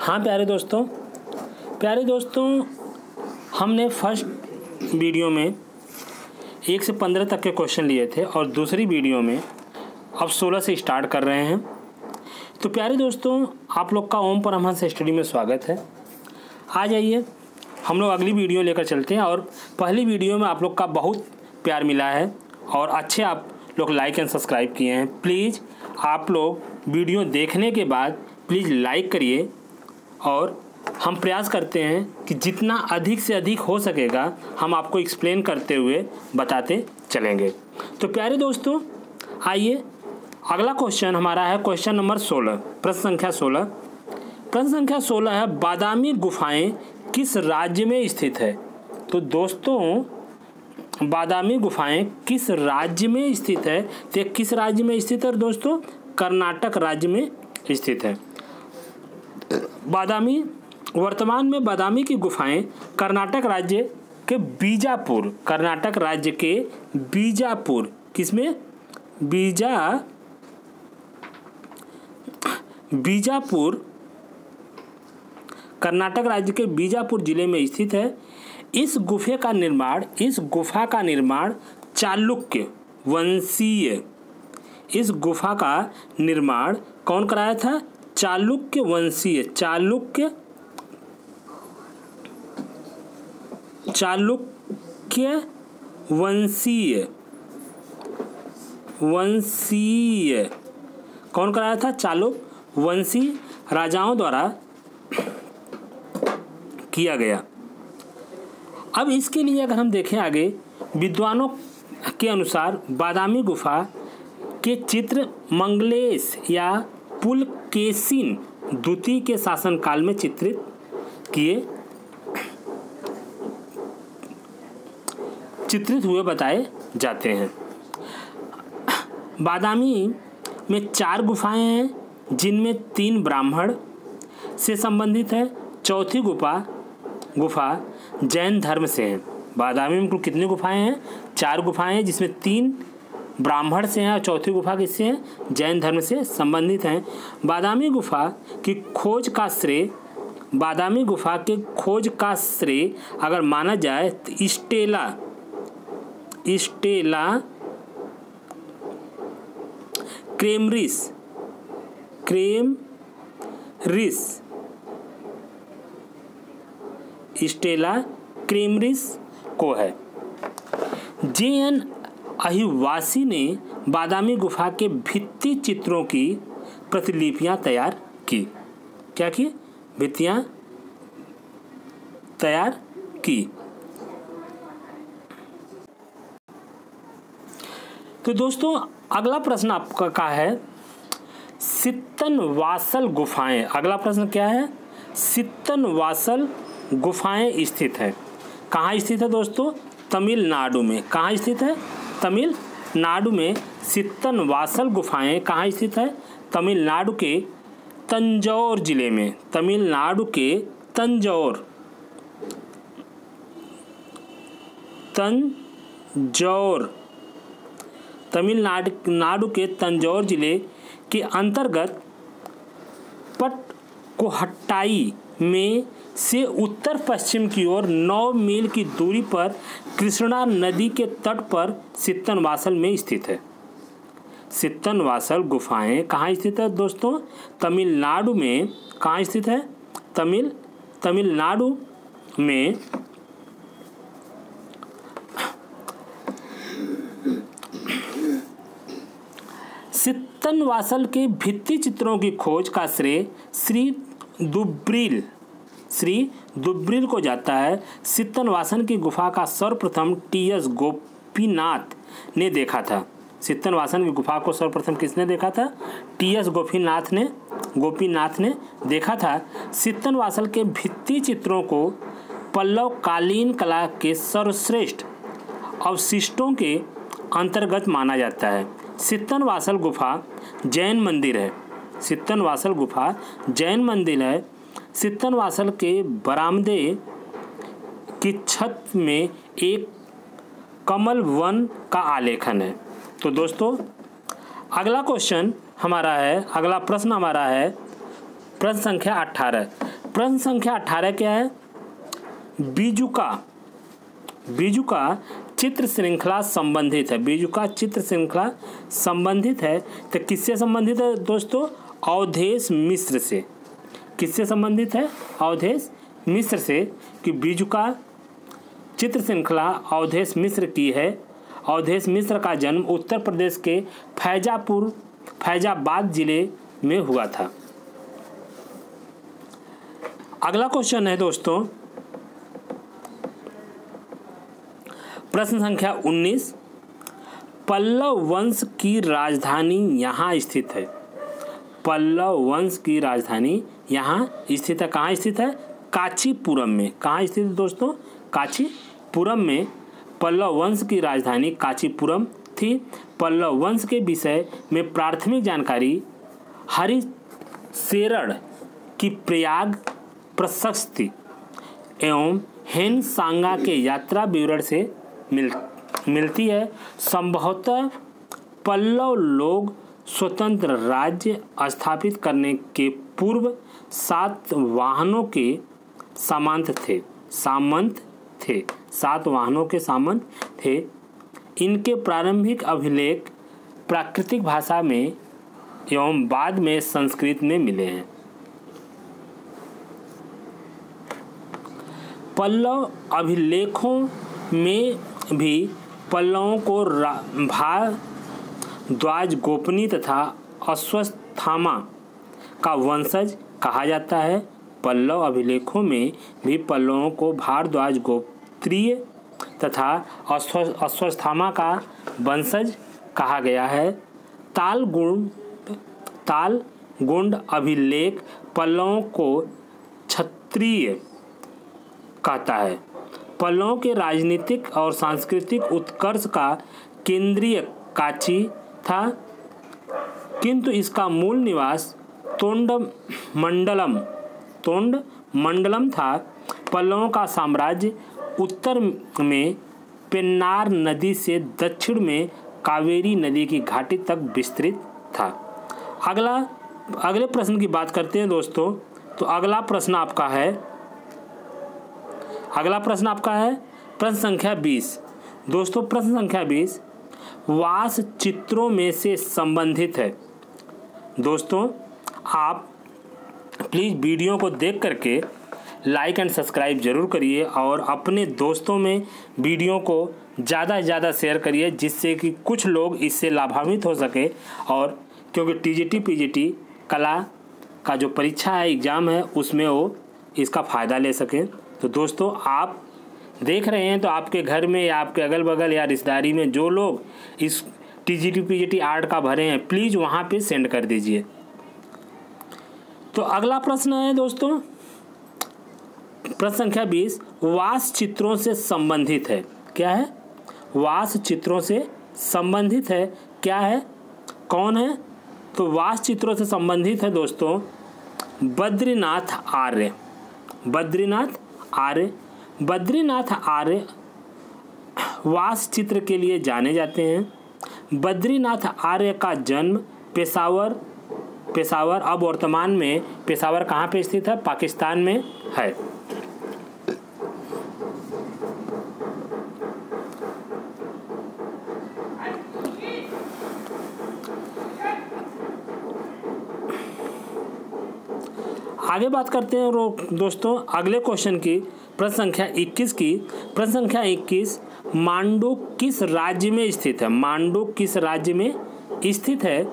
हाँ प्यारे दोस्तों हमने फर्स्ट वीडियो में 1 से 15 तक के क्वेश्चन लिए थे और दूसरी वीडियो में अब 16 से स्टार्ट कर रहे हैं। तो प्यारे दोस्तों आप लोग का ओम परमहंस स्टडी में स्वागत है। आ जाइए हम लोग अगली वीडियो लेकर चलते हैं। और पहली वीडियो में आप लोग का बहुत प्यार मिला है और अच्छे आप लोग लाइक एंड सब्सक्राइब किए हैं। प्लीज़ आप लोग वीडियो देखने के बाद प्लीज़ लाइक करिए और हम प्रयास करते हैं कि जितना अधिक से अधिक हो सकेगा हम आपको एक्सप्लेन करते हुए बताते चलेंगे। तो प्यारे दोस्तों आइए अगला क्वेश्चन हमारा है क्वेश्चन नंबर 16, प्रश्न संख्या 16। प्रश्न संख्या 16 है बादामी गुफाएं किस राज्य में स्थित है। तो दोस्तों बादामी गुफाएं किस राज्य में स्थित है। तो किस राज्य में स्थित है दोस्तों? कर्नाटक राज्य में स्थित है। वर्तमान में बादामी की गुफाएं कर्नाटक राज्य के बीजापुर किसमें? बीजापुर कर्नाटक राज्य के बीजापुर जिले में स्थित है। इस गुफा का निर्माण चालुक्य वंशीय कौन कराया था? चालुक्य वंशीय कौन कराया था? चालुक्य वंशी राजाओं द्वारा किया गया। अब इसके लिए अगर हम देखें आगे विद्वानों के अनुसार बादामी गुफा के चित्र मंगलेश या पुलकेशिन द्वितीय के शासनकाल में चित्रित हुए बताए जाते हैं। बादामी में 4 गुफाएं हैं जिनमें 3 ब्राह्मण से संबंधित है। चौथी गुफा जैन धर्म से है। बादामी में कुल कितनी गुफाएं हैं? 4 गुफाएं हैं जिसमें 3 ब्राह्मण से हैं और चौथी गुफा किससे है? जैन धर्म से संबंधित हैं। बादामी गुफा के खोज का श्रेय अगर माना जाए तो स्टेला क्रेमरिस को है। जे.एन. अहिवासी ने बादामी गुफा के भित्ति चित्रों की प्रतिलिपियां तैयार की। क्या की? भित्तियां तैयार की। तो दोस्तों अगला प्रश्न आपका है सित्तनवासल गुफाएं। अगला प्रश्न क्या है? सित्तनवासल गुफाएं स्थित है। कहाँ स्थित है दोस्तों? तमिलनाडु में। कहाँ स्थित है? तमिलनाडु में। सित्तनवासल गुफाएं कहाँ स्थित है? तमिलनाडु के तंजौर जिले में। तमिलनाडु के तंजौर जिले के अंतर्गत पटकोट्टाई में से उत्तर पश्चिम की ओर 9 मील की दूरी पर कृष्णा नदी के तट पर सित्तनवासल में स्थित है। सित्तनवासल गुफाएं कहाँ स्थित है दोस्तों? तमिलनाडु में। कहाँ स्थित है? तमिलनाडु में। सित्तनवासल के भित्ति चित्रों की खोज का श्रेय श्री दुब्रिल को जाता है। सित्तनवासल की गुफा का सर्वप्रथम टी.एस. गोपीनाथ ने देखा था। सित्तनवासल की गुफा को सर्वप्रथम किसने देखा था? टी.एस. गोपीनाथ ने देखा था। सित्तनवासल के भित्ति चित्रों को पल्लव कालीन कला के सर्वश्रेष्ठ अवशिष्टों के अंतर्गत माना जाता है। सित्तनवासल गुफा जैन मंदिर है। सित्तनवासल के बरामदे की छत में एक कमल वन का आलेखन है। तो दोस्तों अगला प्रश्न हमारा है प्रश्न संख्या 18। प्रश्न संख्या 18 क्या है? बीजुका चित्र श्रृंखला संबंधित है। बीजुका चित्र श्रृंखला संबंधित है तो किससे संबंधित है दोस्तों? अवधेश मिश्र से। किससे संबंधित है? अवधेश मिश्र से। कि बीजुका चित्र श्रृंखला अवधेश मिश्र की है। अवधेश मिश्र का जन्म उत्तर प्रदेश के फैजाबाद जिले में हुआ था। अगला क्वेश्चन है दोस्तों प्रश्न संख्या 19, पल्लव वंश की राजधानी यहाँ स्थित है। पल्लव वंश की राजधानी यहाँ स्थित है। कहाँ स्थित है? कांचीपुरम में। कहाँ स्थित है दोस्तों? कांचीपुरम में पल्लव वंश की राजधानी कांचीपुरम थी। पल्लव वंश के विषय में प्राथमिक जानकारी हरिशेरण की प्रयाग प्रशस्ति एवं हेन सांगा के यात्रा विवरण से मिलती है। संभवतः पल्लव लोग स्वतंत्र राज्य स्थापित करने के पूर्व सातवाहनों के सामंत थे। इनके प्रारंभिक अभिलेख प्राकृतिक भाषा में एवं बाद में संस्कृत में मिले हैं। पल्लव अभिलेखों में भी पल्लवों को भारद्वाज, गोपनी तथा अश्वत्थामा का वंशज कहा जाता है। पल्लव अभिलेखों में भी पल्लवों को भारद्वाज, गोत्रीय तथा अश्वत्थामा का वंशज कहा गया है। तालगुंड अभिलेख पल्लवों को क्षत्रिय कहता है। पल्लवों के राजनीतिक और सांस्कृतिक उत्कर्ष का केंद्रीय कांची था, किंतु इसका मूल निवास तोंडमंडलम था। पल्लवों का साम्राज्य उत्तर में पेन्नार नदी से दक्षिण में कावेरी नदी की घाटी तक विस्तृत था। अगले प्रश्न की बात करते हैं दोस्तों। तो अगला प्रश्न आपका है प्रश्न संख्या 20। दोस्तों प्रश्न संख्या 20 वास चित्रों में से संबंधित है। दोस्तों आप प्लीज़ वीडियो को देख करके लाइक एंड सब्सक्राइब जरूर करिए और अपने दोस्तों में वीडियो को ज़्यादा से ज़्यादा शेयर करिए, जिससे कि कुछ लोग इससे लाभान्वित हो सके। और क्योंकि टीजीटी पीजीटी कला का जो परीक्षा है, एग्ज़ाम है, उसमें वो इसका फ़ायदा ले सकें। तो दोस्तों आप देख रहे हैं तो आपके घर में या आपके अगल बगल या रिश्तेदारी में जो लोग इस टीजीटी पीजीटी आर्ट का भरे हैं, प्लीज़ वहाँ पे सेंड कर दीजिए। तो अगला प्रश्न है दोस्तों प्रश्न संख्या 20 वास चित्रों से संबंधित है। क्या है? वास चित्रों से संबंधित है। क्या है? कौन है? तो वास चित्रों से संबंधित है दोस्तों बद्रीनाथ आर्य वास चित्र के लिए जाने जाते हैं। बद्रीनाथ आर्य का जन्म पेशावर अब वर्तमान में पेशावर कहाँ पे स्थित है? पाकिस्तान में है। आगे बात करते हैं दोस्तों अगले क्वेश्चन की, प्रश्न संख्या 21 की। प्रश्न संख्या 21 मांडू किस राज्य में स्थित है? मांडू किस राज्य में स्थित है?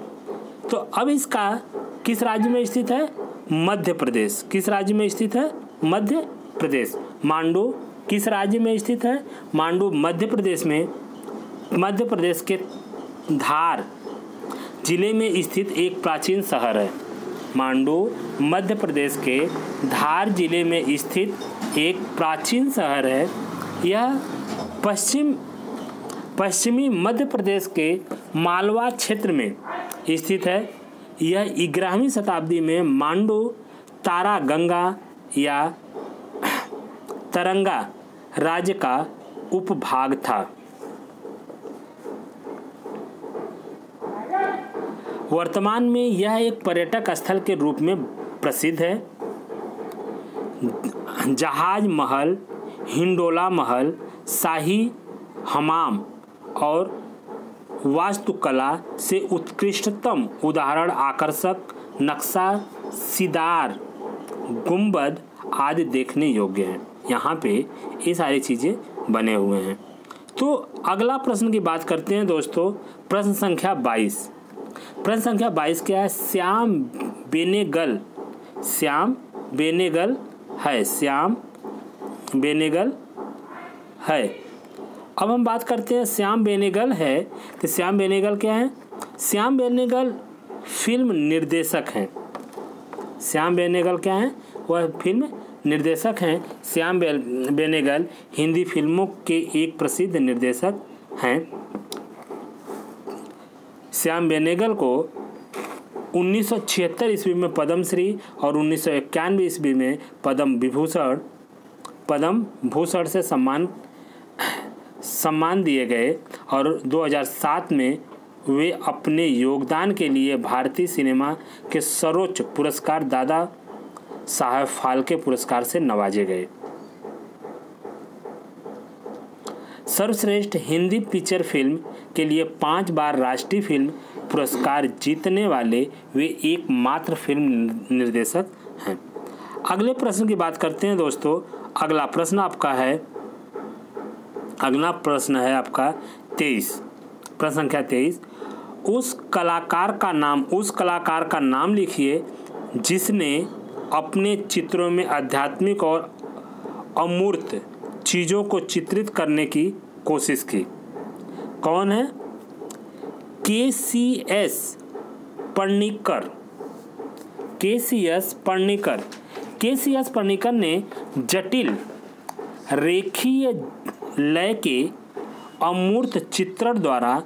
तो अब इसका किस राज्य में स्थित है? मध्य प्रदेश। किस राज्य में स्थित है? मध्य प्रदेश। मांडू किस राज्य में स्थित है? मांडू मध्य प्रदेश के धार जिले में स्थित एक प्राचीन शहर है। मांडू मध्य प्रदेश के धार जिले में स्थित एक प्राचीन शहर है। यह पश्चिमी मध्य प्रदेश के मालवा क्षेत्र में स्थित है। यह 11वीं शताब्दी में मांडू तारागंगा या तरंगा राज्य का उपभाग था। वर्तमान में यह एक पर्यटक स्थल के रूप में प्रसिद्ध है। जहाज महल, हिंडोला महल, शाही हमाम और वास्तुकला से उत्कृष्टतम उदाहरण आकर्षक नक्शासीदार गुंबद आदि देखने योग्य हैं। यहाँ पे ये सारी चीज़ें बने हुए हैं। तो अगला प्रश्न की बात करते हैं दोस्तों, प्रश्न संख्या 22। प्रश्न संख्या 22 क्या है? श्याम बेनेगल है। अब हम बात करते हैं श्याम बेनेगल है, तो श्याम बेनेगल क्या है? श्याम बेनेगल फिल्म निर्देशक हैं। श्याम बेनेगल क्या है? वह फिल्म निर्देशक हैं। श्याम बेनेगल हिंदी फिल्मों के एक प्रसिद्ध निर्देशक हैं। श्याम बेनेगल को 1976 ईस्वी में पद्मश्री और 1991 ईस्वी में पद्म भूषण से सम्मान दिए गए और 2007 में वे अपने योगदान के लिए भारतीय सिनेमा के सर्वोच्च पुरस्कार दादा साहब फाल्के पुरस्कार से नवाजे गए। सर्वश्रेष्ठ हिंदी फीचर फिल्म के लिए 5 बार राष्ट्रीय फिल्म पुरस्कार जीतने वाले वे एकमात्र फिल्म निर्देशक हैं। अगले प्रश्न की बात करते हैं दोस्तों। अगला प्रश्न है आपका 23। प्रश्न संख्या 23। उस कलाकार का नाम लिखिए जिसने अपने चित्रों में आध्यात्मिक और अमूर्त चीज़ों को चित्रित करने की कोशिश की। कौन है? के.सी.एस. पर्णिकर। के.सी.एस. पर्णिकर ने जटिल रेखीय लय के अमूर्त चित्रण द्वारा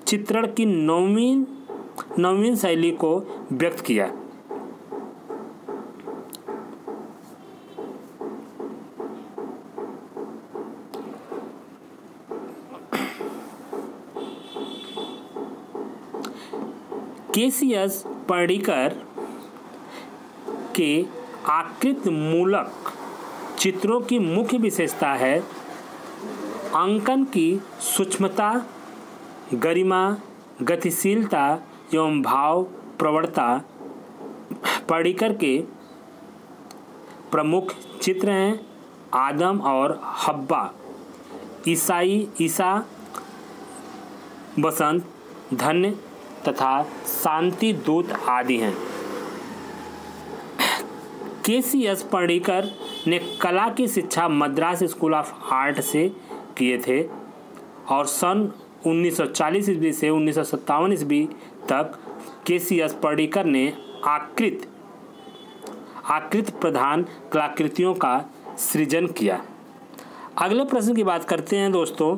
चित्रण की नवीन शैली को व्यक्त किया। के.सी.एस. पर्णिकर के आकृति मूलक चित्रों की मुख्य विशेषता है अंकन की सूक्ष्मता, गरिमा, गतिशीलता एवं भाव प्रवणता। पर्णिकर के प्रमुख चित्र हैं आदम और हव्वा, ईसा, बसंत, धन्य तथा शांति दूत आदि हैं। के.सी.एस. पर्णिकर ने कला की शिक्षा मद्रास स्कूल ऑफ आर्ट से किए थे और सन 1940 ईस्वी से 1957 ईस्वी तक के.सी.एस. पर्णिकर ने आकृति प्रधान कलाकृतियों का सृजन किया। अगले प्रश्न की बात करते हैं दोस्तों।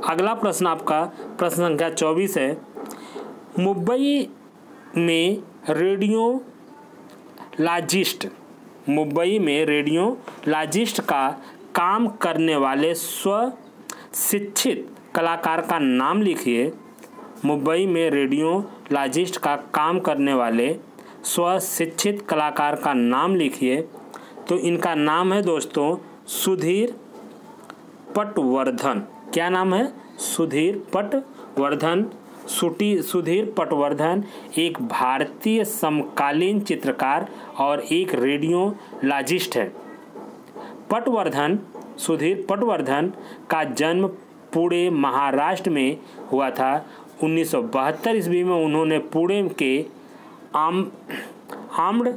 अगला प्रश्न आपका प्रश्न संख्या 24 है। मुंबई में रेडियोलॉजिस्ट का काम करने वाले स्वशिक्षित कलाकार का नाम लिखिए। मुंबई में रेडियोलॉजिस्ट का काम करने वाले स्वशिक्षित कलाकार का नाम लिखिए। तो इनका नाम है दोस्तों सुधीर पटवर्धन। क्या नाम है? सुधीर पटवर्धन एक भारतीय समकालीन चित्रकार और एक रेडियोलॉजिस्ट है। सुधीर पटवर्धन का जन्म पुणे महाराष्ट्र में हुआ था। 1972 ईस्वी में उन्होंने पुणे के आर्म्ड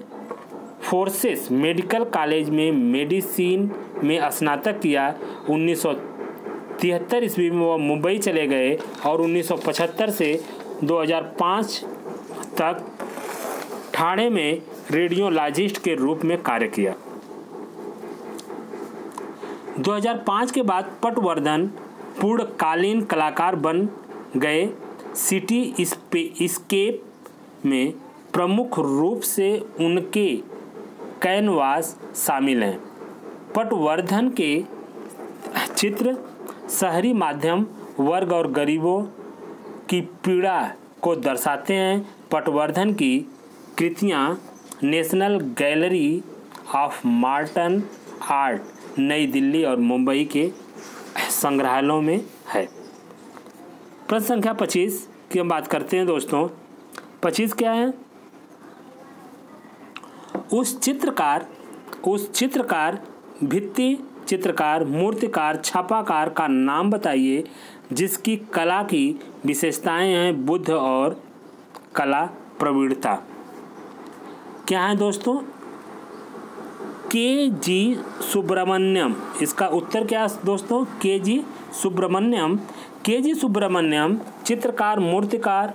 फोर्सेस मेडिकल कॉलेज में मेडिसिन में स्नातक किया। 1973 ईस्वी में वह मुंबई चले गए और 1975 से 2005 तक ठाणे में रेडियोलॉजिस्ट के रूप में कार्य किया। 2005 के बाद पटवर्धन पूर्णकालीन कलाकार बन गए। सिटी स्केप में प्रमुख रूप से उनके कैनवास शामिल हैं। पटवर्धन के चित्र शहरी मध्यम वर्ग और गरीबों की पीड़ा को दर्शाते हैं। पटवर्धन की कृतियां national gallery of modern art नई दिल्ली और मुंबई के संग्रहालयों में है। प्रश्न संख्या 25 की हम बात करते हैं दोस्तों। 25 क्या है? उस चित्रकार, भित्ति चित्रकार, मूर्तिकार, छापाकार का नाम बताइए जिसकी कला की विशेषताएं हैं बुद्ध और कला प्रवीणता। क्या है दोस्तों? के.जी. सुब्रमण्यम। इसका उत्तर क्या है दोस्तों? के.जी. सुब्रमण्यम। के.जी. सुब्रमण्यम चित्रकार, मूर्तिकार,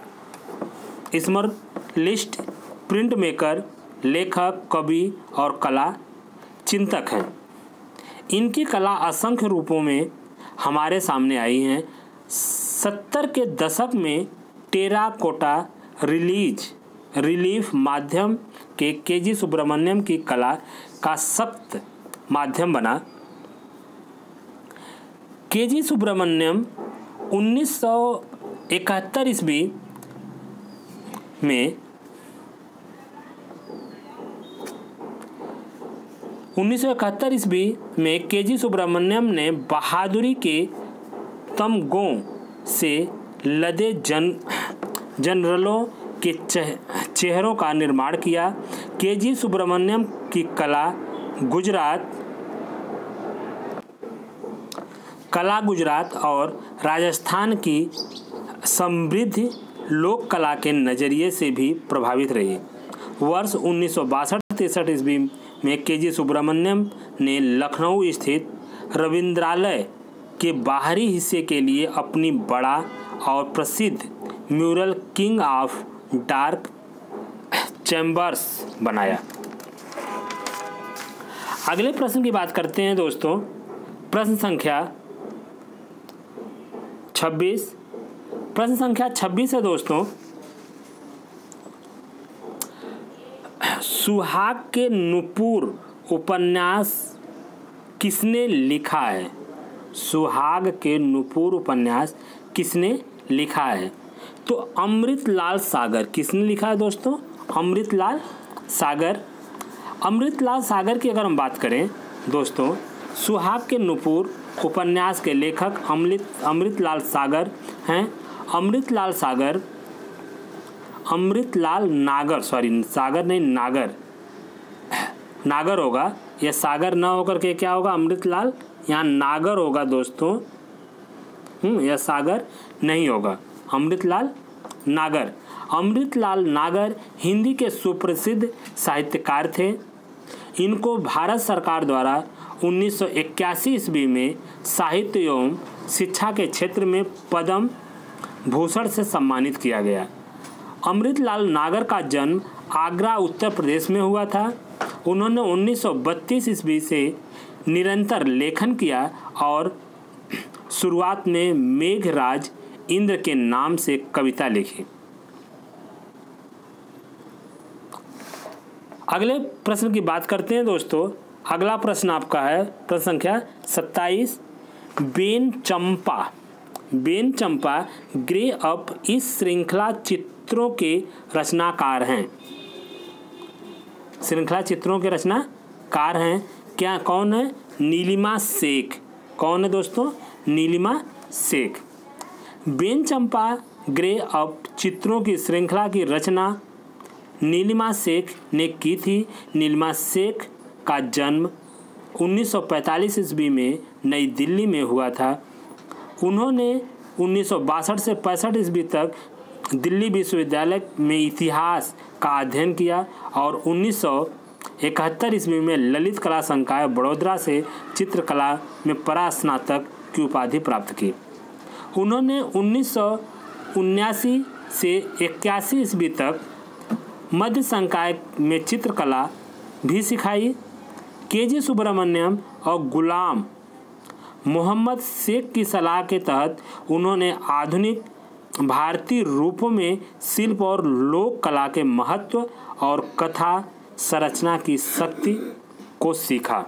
स्मरलिस्ट, प्रिंट मेकर, लेखक, कवि और कला चिंतक हैं। इनकी कला असंख्य रूपों में हमारे सामने आई हैं। 70 के दशक में टेराकोटा रिलीफ माध्यम के के.जी. सुब्रमण्यम की कला का सख्त माध्यम बना। के.जी. सुब्रमण्यम 1971 ईस्वी में 1971 ईस्वी में के.जी. सुब्रमण्यम ने बहादुरी के तमगों से लदे जनरलों के चेहरों का निर्माण किया। के.जी. सुब्रमण्यम की कला गुजरात और राजस्थान की समृद्ध लोक कला के नज़रिए से भी प्रभावित रही। वर्ष 1962-63 ईस्वी में के.जी. सुब्रमण्यम ने लखनऊ स्थित रविंद्रालय के बाहरी हिस्से के लिए अपनी बड़ा और प्रसिद्ध mural king of dark chambers बनाया। अगले प्रश्न की बात करते हैं दोस्तों। प्रश्न संख्या 26। प्रश्न संख्या 26 है दोस्तों। सुहाग के नुपुर उपन्यास किसने लिखा है? सुहाग के नुपुर उपन्यास किसने लिखा है? तो अमृतलाल सागर। किसने लिखा है दोस्तों? अमृतलाल सागर। अमृतलाल सागर की अगर हम बात करें दोस्तों, सुहाग के नुपुर उपन्यास के लेखक अमृतलाल सागर हैं। अमृतलाल नागर, सॉरी सागर नहीं नागर होगा। यह सागर ना होकर के क्या होगा? अमृतलाल, यहाँ नागर होगा दोस्तों। यह सागर नहीं होगा, अमृतलाल नागर। अमृतलाल नागर हिंदी के सुप्रसिद्ध साहित्यकार थे। इनको भारत सरकार द्वारा 1981 ईस्वी में साहित्य एवं शिक्षा के क्षेत्र में पद्म भूषण से सम्मानित किया गया। अमृतलाल नागर का जन्म आगरा उत्तर प्रदेश में हुआ था। उन्होंने 1932 ईस्वी से निरंतर लेखन किया और शुरुआत में मेघराज इंद्र के नाम से कविता लिखी। अगले प्रश्न की बात करते हैं दोस्तों। अगला प्रश्न आपका है प्रश्न संख्या 27। बेन चंपा ग्रे अप इस श्रृंखला चित्रों के रचनाकार हैं। श्रृंखला चित्रों के रचनाकार हैं क्या? कौन है? नीलिमा शेख। कौन है दोस्तों? नीलिमा शेख। बेन चंपा ग्रे अप चित्रों की श्रृंखला की रचना नीलिमा शेख ने की थी। नीलिमा शेख का जन्म 1945 ईस्वी में नई दिल्ली में हुआ था। उन्होंने 1962 से 65 ईस्वी तक दिल्ली विश्वविद्यालय में इतिहास का अध्ययन किया और 1971 ईस्वी में ललित कला संकाय बड़ौदा से चित्रकला में परास्नातक की उपाधि प्राप्त की। उन्होंने 1979 से 81 ईस्वी तक मध्य संकाय में चित्रकला भी सिखाई। के.जी. सुब्रमण्यम और गुलाम मोहम्मद शेख की सलाह के तहत उन्होंने आधुनिक भारतीय रूपों में शिल्प और लोक कला के महत्व और कथा संरचना की शक्ति को सीखा।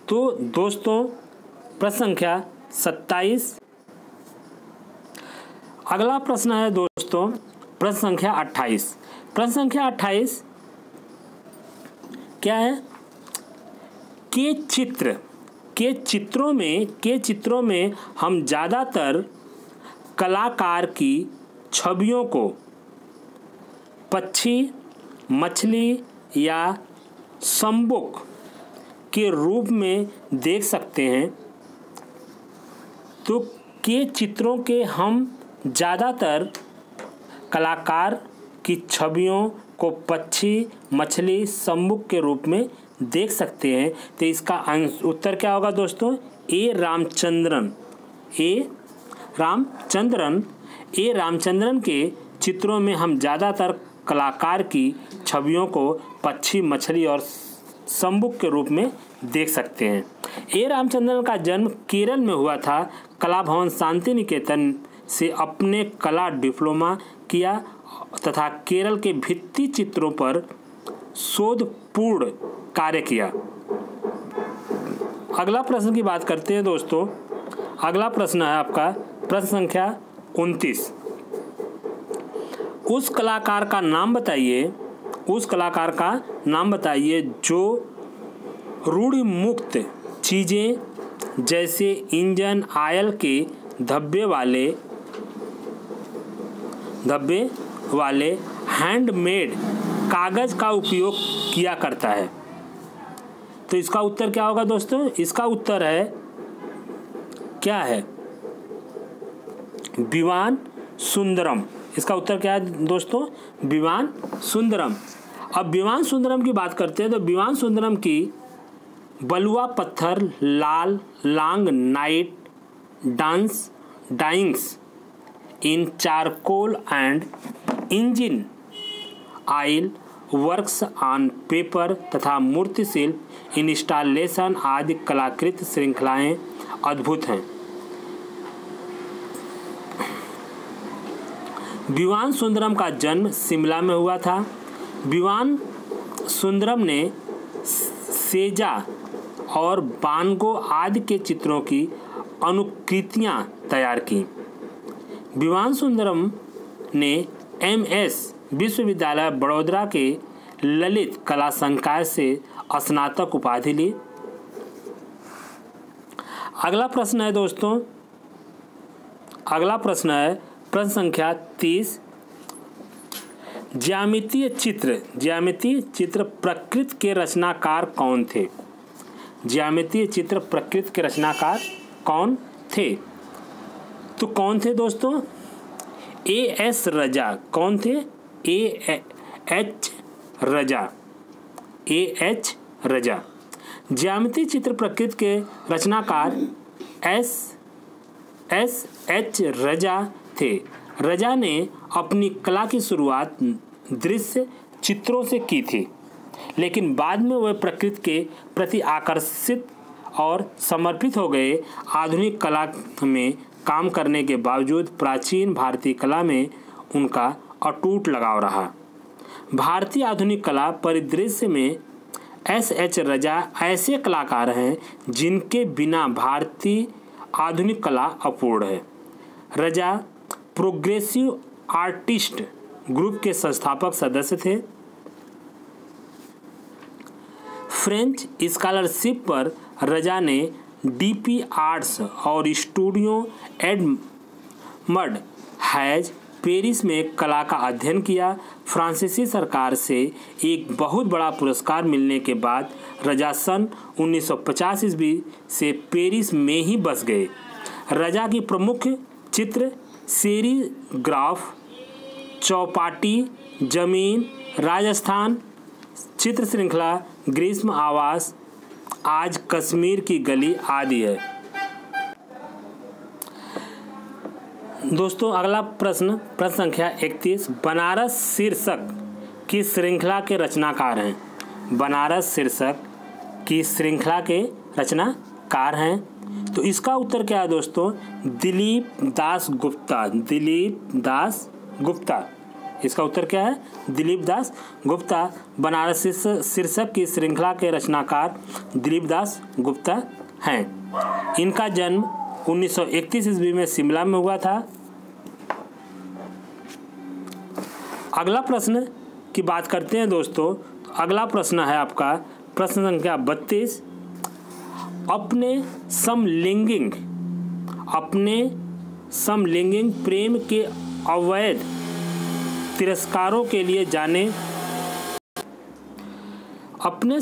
तो दोस्तों प्रश्न संख्या 27। अगला प्रश्न है दोस्तों प्रश्न संख्या 28। प्रश्न संख्या 28 क्या है? के चित्रों में हम ज़्यादातर कलाकार की छवियों को पक्षी, मछली या सम्बुक के रूप में देख सकते हैं। तो के चित्रों के हम ज़्यादातर कलाकार की छवियों को पक्षी, मछली, सम्बुक के रूप में देख सकते हैं। तो इसका उत्तर क्या होगा दोस्तों? ए रामचंद्रन के चित्रों में हम ज़्यादातर कलाकार की छवियों को पक्षी, मछली और सम्बुक के रूप में देख सकते हैं। ए रामचंद्रन का जन्म केरल में हुआ था। कला भवन शांति निकेतन से अपने कला डिप्लोमा किया तथा केरल के भित्ति चित्रों पर शोधपूर्ण कार्य किया। अगला प्रश्न की बात करते हैं दोस्तों। अगला प्रश्न है आपका प्रश्न संख्या 29। उस कलाकार का नाम बताइए जो रूढ़िमुक्त चीज़ें जैसे इंजन ऑयल के धब्बे वाले हैंडमेड कागज़ का उपयोग किया करता है। तो इसका उत्तर क्या होगा दोस्तों? इसका उत्तर है क्या है? विवान सुंदरम। इसका उत्तर क्या है दोस्तों? विवान सुंदरम। अब विवान सुंदरम की बात करते हैं तो विवान सुंदरम की बलुआ पत्थर, लाल long night dyings in charcoal and engine oil works on paper तथा मूर्ति शिल्प इंस्टॉलेशन आदि कलाकृत श्रृंखलाएं अद्भुत हैं। विवान सुंदरम का जन्म शिमला में हुआ था। विवान सुंदरम ने सेजा और बानगो आदि के चित्रों की अनुकृतियां तैयार की। विवान सुंदरम ने MS विश्वविद्यालय बड़ौदा के ललित कला संकाय से स्नातक उपाधि ली। अगला प्रश्न है दोस्तों, अगला प्रश्न है प्रश्न संख्या 30। ज्यामितीय चित्र प्रकृति के रचनाकार कौन थे? ज्यामितीय चित्र प्रकृति के रचनाकार कौन थे? तो कौन थे दोस्तों? A.S. रजा। कौन थे? A.H. रजा। ज्यामितीय चित्र प्रकृति के रचनाकार S.H. रजा थे। रजा ने अपनी कला की शुरुआत दृश्य चित्रों से की थी, लेकिन बाद में वह प्रकृति के प्रति आकर्षित और समर्पित हो गए। आधुनिक कला में काम करने के बावजूद प्राचीन भारतीय कला में उनका अटूट लगाव रहा। भारतीय आधुनिक कला परिदृश्य में S.H. रजा ऐसे कलाकार हैं जिनके बिना भारतीय आधुनिक कला अपूर्ण है। रजा प्रोग्रेसिव आर्टिस्ट ग्रुप के संस्थापक सदस्य थे। फ्रेंच स्कॉलरशिप पर रजा ने DP आर्ट्स और स्टूडियो एडमंड हैज पेरिस में कला का अध्ययन किया। फ्रांसीसी सरकार से एक बहुत बड़ा पुरस्कार मिलने के बाद रजा सन 1950 ईस्वी से पेरिस में ही बस गए। रजा की प्रमुख चित्र सेरीग्राफ, चौपाटी, जमीन, राजस्थान चित्र श्रृंखला, ग्रीष्म आवास, आज कश्मीर की गली आदि है। दोस्तों अगला प्रश्न संख्या 31। बनारस शीर्षक की श्रृंखला के रचनाकार हैं। बनारस शीर्षक की श्रृंखला के रचनाकार हैं। तो इसका उत्तर क्या है दोस्तों? दिलीप दास गुप्ता। इसका उत्तर क्या है? दिलीप दास गुप्ता। बनारस शीर्षक की श्रृंखला के रचनाकार दिलीप दास गुप्ता हैं। इनका जन्म 1931 ईस्वी में शिमला में हुआ था। अगला प्रश्न की बात करते हैं दोस्तों। अगला प्रश्न है आपका प्रश्न संख्या 32। अपने समलैंगिक प्रेम के अवैध तिरस्कारों के लिए जाने अपने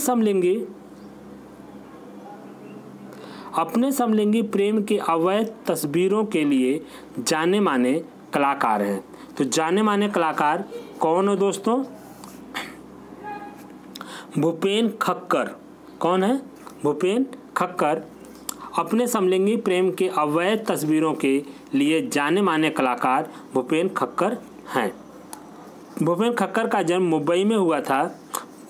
समलैंगिक प्रेम के अवैध तस्वीरों के लिए जाने माने कलाकार हैं। तो जाने माने कलाकार कौन है दोस्तों? भूपेन खक्कर। कौन है? भूपेन खक्कर अपने समलैंगिक प्रेम के अवैध तस्वीरों के लिए जाने माने कलाकार भूपेन खक्कर हैं। भूपेन खक्कर का जन्म मुंबई में हुआ था।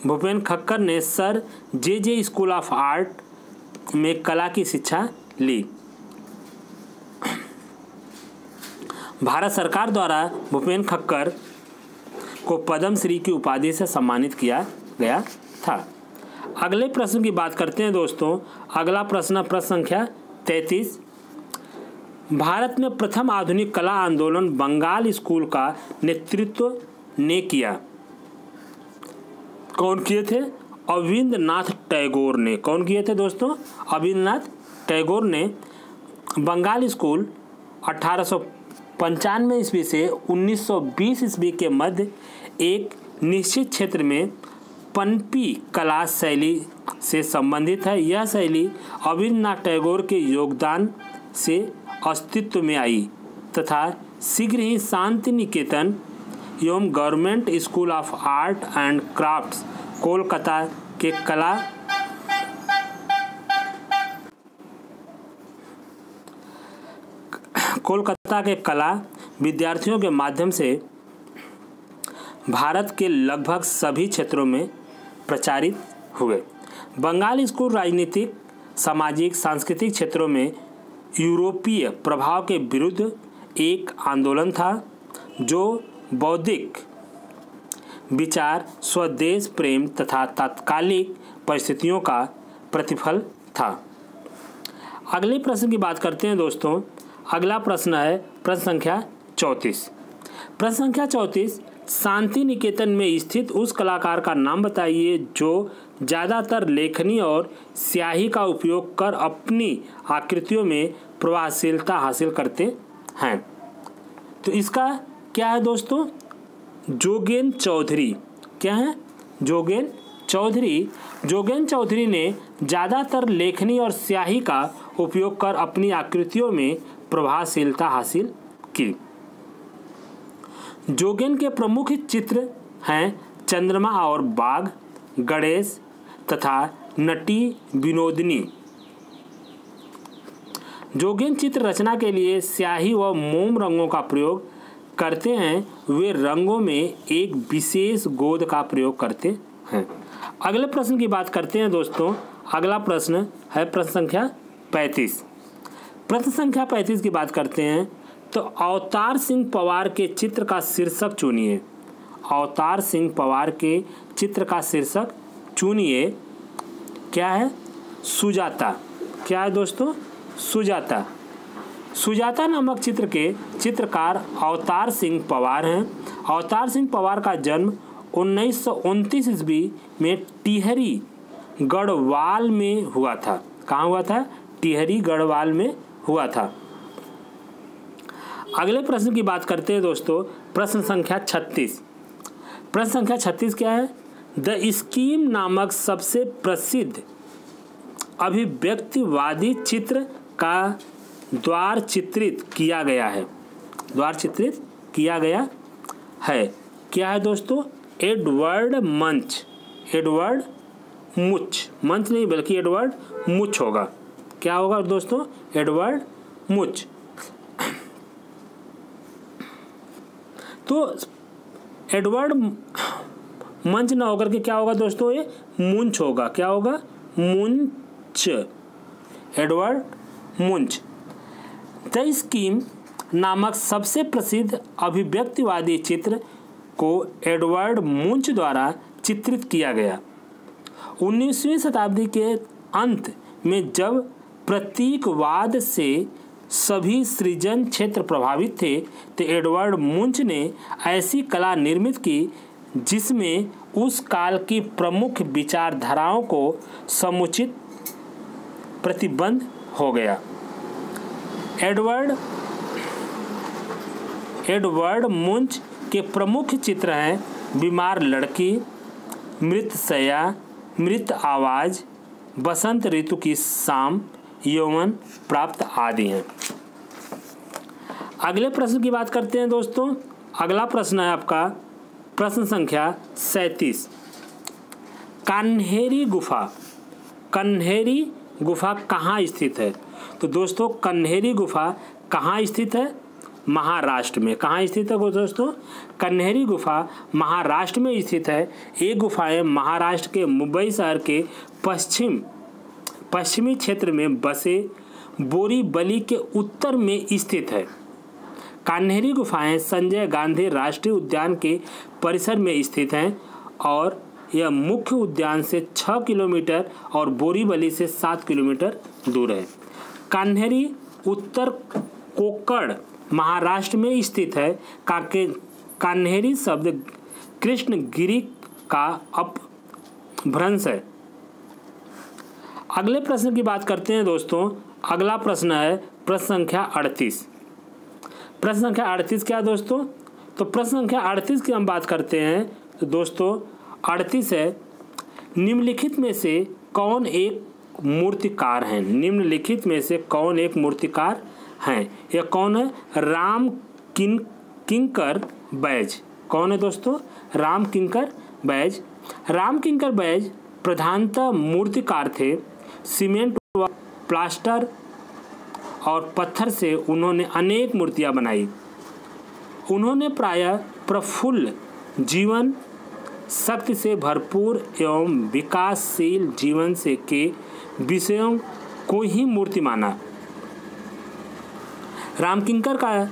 भूपेन खक्कर ने sir J school of art में कला की शिक्षा ली। भारत सरकार द्वारा भूपेन खक्कर को पद्मश्री की उपाधि से सम्मानित किया गया था। अगले प्रश्न की बात करते हैं दोस्तों। अगला प्रश्न संख्या 33। भारत में प्रथम आधुनिक कला आंदोलन बंगाल स्कूल का नेतृत्व ने किया। कौन किए थे? अविंद्रनाथ टैगोर ने। कौन किए थे दोस्तों? अविंद्रनाथ टैगोर ने। बंगाल स्कूल 1895 ईस्वी से 1920 ईस्वी के मध्य एक निश्चित क्षेत्र में पनपी कला शैली से संबंधित है। यह शैली अविंद्रनाथ टैगोर के योगदान से अस्तित्व में आई तथा शीघ्र ही शांति निकेतन एवं government school of art and crafts Kolkata के कला विद्यार्थियों के माध्यम से भारत के लगभग सभी क्षेत्रों में प्रचारित हुए। बंगाल स्कूल राजनीतिक, सामाजिक, सांस्कृतिक क्षेत्रों में यूरोपीय प्रभाव के विरुद्ध एक आंदोलन था जो बौद्धिक विचार, स्वदेश प्रेम तथा तात्कालिक परिस्थितियों का प्रतिफल था। अगले प्रश्न की बात करते हैं दोस्तों। अगला प्रश्न है प्रश्न संख्या 34। प्रश्न संख्या 34। शांति निकेतन में स्थित उस कलाकार का नाम बताइए जो ज़्यादातर लेखनी और स्याही का उपयोग कर अपनी आकृतियों में प्रभावशीलता हासिल करते हैं। तो इसका क्या है दोस्तों? जोगेन चौधरी। क्या है? जोगेन चौधरी। जोगेन चौधरी ने ज़्यादातर लेखनी और स्याही का उपयोग कर अपनी आकृतियों में प्रभावशीलता हासिल की। जोगेन के प्रमुख चित्र हैं चंद्रमा और बाघ, गणेश तथा नटी विनोदिनी। जोगेन चित्र रचना के लिए स्याही व मोम रंगों का प्रयोग करते हैं। वे रंगों में एक विशेष गोंद का प्रयोग करते हैं। अगले प्रश्न की बात करते हैं दोस्तों। अगला प्रश्न है प्रश्न संख्या 35। प्रश्न संख्या 35 की बात करते हैं तो अवतार सिंह पवार के चित्र का शीर्षक चुनिए। अवतार सिंह पवार के चित्र का शीर्षक चुनिए। क्या है? सुजाता। क्या है दोस्तों? सुजाता। सुजाता नामक चित्र के चित्रकार अवतार सिंह पवार हैं। अवतार सिंह पवार का जन्म 1929 ईस्वी में टिहरी गढ़वाल में हुआ था। कहाँ हुआ था? टिहरी गढ़वाल में हुआ था। अगले प्रश्न की बात करते हैं दोस्तों। प्रश्न संख्या 36। प्रश्न संख्या 36 क्या है? द स्कीम नामक सबसे प्रसिद्ध अभिव्यक्तिवादी चित्र का द्वार चित्रित किया गया है। द्वार चित्रित किया गया है। क्या है दोस्तों? एडवर्ड मंच। एडवर्ड मुच। मंच नहीं बल्कि एडवर्ड मुच होगा। क्या होगा दोस्तों? एडवर्ड मुच। तो एडवर्ड मंच ना होकर के क्या होगा दोस्तों? ये मुंच होगा। क्या होगा? मुंच। एडवर्ड मुंच। द स्कीम नामक सबसे प्रसिद्ध अभिव्यक्तिवादी चित्र को एडवर्ड मुंच द्वारा चित्रित किया गया। 19वीं शताब्दी के अंत में जब प्रतीकवाद से सभी सृजन क्षेत्र प्रभावित थे तो एडवर्ड मुंच ने ऐसी कला निर्मित की जिसमें उस काल की प्रमुख विचारधाराओं को समुचित प्रतिबंध हो गया। एडवर्ड मुंच के प्रमुख चित्र हैं बीमार लड़की, मृत शैया, मृत आवाज, बसंत ऋतु की शाम, यौवन प्राप्त आदि हैं। अगले प्रश्न की बात करते हैं दोस्तों। अगला प्रश्न है आपका प्रश्न संख्या 37। कन्हेरी गुफा कहाँ स्थित है? तो दोस्तों कन्हेरी गुफा कहाँ स्थित है? महाराष्ट्र में। कहाँ स्थित है दोस्तों? कन्हेरी गुफा महाराष्ट्र में स्थित है। ये गुफाएं महाराष्ट्र के मुंबई शहर के पश्चिमी क्षेत्र में बसे बोरीवली के उत्तर में स्थित है। कन्हेरी गुफाएं संजय गांधी राष्ट्रीय उद्यान के परिसर में स्थित हैं और यह मुख्य उद्यान से 6 किलोमीटर और बोरीवली से 7 किलोमीटर दूर है। कन्हेरी उत्तर कोक्कड़ महाराष्ट्र में स्थित है। कन्हेरी शब्द कृष्णगिरी का अपभ्रंश है। अगले प्रश्न की बात करते हैं दोस्तों। अगला प्रश्न है प्रश्न संख्या 38। प्रश्न संख्या 38 क्या है दोस्तों? तो प्रश्न संख्या 38 की हम बात करते हैं तो दोस्तों 38 है, निम्नलिखित में से कौन एक मूर्तिकार हैं? निम्नलिखित में से कौन एक मूर्तिकार हैं? यह कौन है? राम किंकर बैज। कौन है दोस्तों? राम किंकर बैज। राम किंकर बैज प्रधानतः मूर्तिकार थे। सीमेंट व प्लास्टर और पत्थर से उन्होंने अनेक मूर्तियां बनाई। उन्होंने प्रायः प्रफुल्ल जीवन, शक्ति से भरपूर एवं विकासशील जीवन से के विषयों को ही मूर्ति माना। रामकिंकर का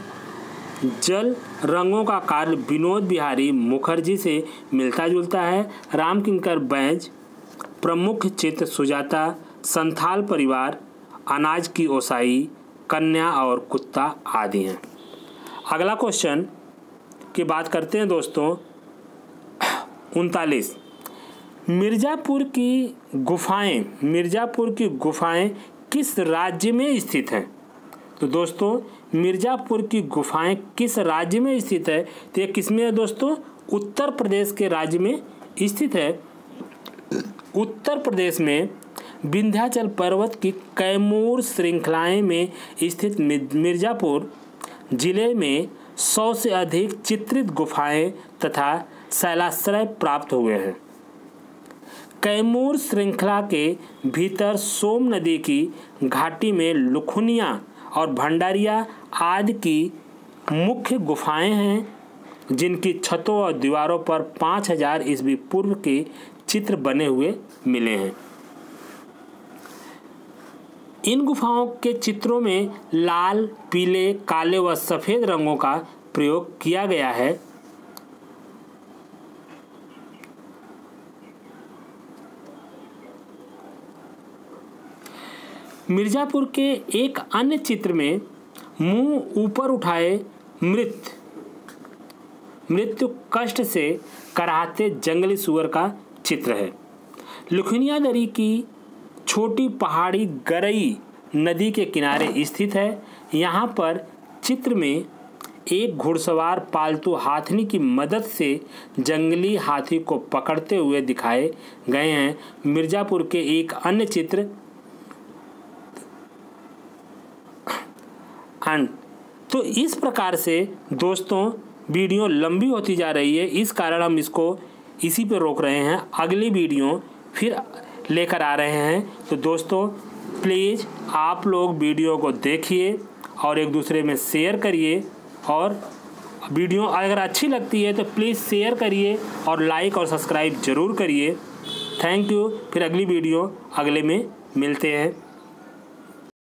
जल रंगों का कार्य विनोद बिहारी मुखर्जी से मिलता जुलता है। रामकिंकर बैज प्रमुख चित्र सुजाता, संथाल परिवार, अनाज की ओसाई, कन्या और कुत्ता आदि हैं। अगला क्वेश्चन की बात करते हैं दोस्तों 39। मिर्ज़ापुर की गुफाएं किस राज्य में स्थित हैं? तो दोस्तों मिर्ज़ापुर की गुफाएं किस राज्य में स्थित है? तो ये किस में है दोस्तों? उत्तर प्रदेश के राज्य में स्थित है। उत्तर प्रदेश में विंध्याचल पर्वत की कैमूर श्रृंखलाएं में स्थित मिर्ज़ापुर जिले में 100 से अधिक चित्रित गुफाएं तथा शैलाश्रय प्राप्त हुए हैं। कैमूर श्रृंखला के भीतर सोम नदी की घाटी में लुखुनिया और भंडारिया आदि की मुख्य गुफाएं हैं, जिनकी छतों और दीवारों पर 5000 ईस्वी पूर्व के चित्र बने हुए मिले हैं। इन गुफाओं के चित्रों में लाल, पीले, काले व सफ़ेद रंगों का प्रयोग किया गया है। मिर्ज़ापुर के एक अन्य चित्र में मुंह ऊपर उठाए मृत्यु कष्ट से कराहते जंगली सुअर का चित्र है। लुखनिया दरी की छोटी पहाड़ी गरई नदी के किनारे स्थित है। यहाँ पर चित्र में एक घुड़सवार पालतू हाथनी की मदद से जंगली हाथी को पकड़ते हुए दिखाए गए हैं। मिर्ज़ापुर के एक अन्य चित्र तो इस प्रकार से दोस्तों वीडियो लंबी होती जा रही है, इस कारण हम इसको इसी पे रोक रहे हैं। अगली वीडियो फिर लेकर आ रहे हैं। तो दोस्तों प्लीज़ आप लोग वीडियो को देखिए और एक दूसरे में शेयर करिए, और वीडियो अगर अच्छी लगती है तो प्लीज़ शेयर करिए और लाइक और सब्सक्राइब ज़रूर करिए। Thank you. फिर अगली वीडियो अगले में मिलते हैं।